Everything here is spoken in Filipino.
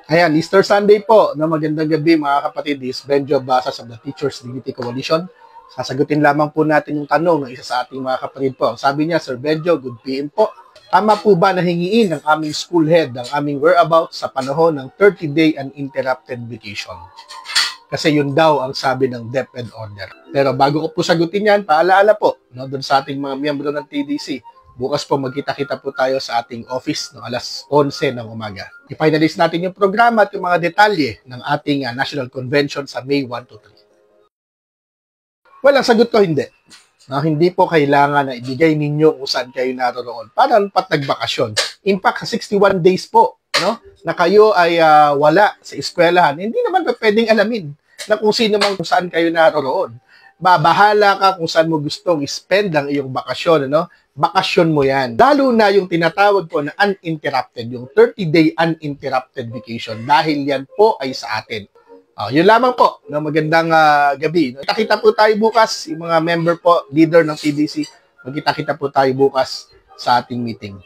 Ayan, Easter Sunday po. No, magandang gabi mga kapatid. This is Benjo Basas of the Teachers Dignity Coalition. Sasagutin lamang po natin yung tanong ng isa sa ating mga kapatid po. Sabi niya, Sir Benjo, good PM po. Tama po ba na hingiin ng aming school head ang aming whereabouts sa panahon ng 30-day uninterrupted vacation? Kasi yun daw ang sabi ng DepEd order. Pero bago ko po sagutin yan, paalaala po no, doon sa ating mga miyembro ng TDC. Bukas po magkita-kita po tayo sa ating office no, alas 11 ng umaga. I-finalize natin yung programa at yung mga detalye ng ating National Convention sa May 1 to 3. Well, ang sagot ko hindi. Hindi po kailangan na ibigay ninyo kung saan kayo naroroon para nagbakasyon. In fact, 61 days po no, na kayo ay wala sa eskwelahan, hindi naman pwedeng alamin na kung sino man kung saan kayo naroroon. Bahala ka kung saan mo gustong spend ang iyong bakasyon. Ano? Bakasyon mo yan. Lalo na yung tinatawag po na uninterrupted, yung 30-day uninterrupted vacation dahil yan po ay sa atin. Yun lamang po. No? Magandang gabi. Kita-kita po tayo bukas, yung mga member po, leader ng TDC, magkita-kita po tayo bukas sa ating meeting.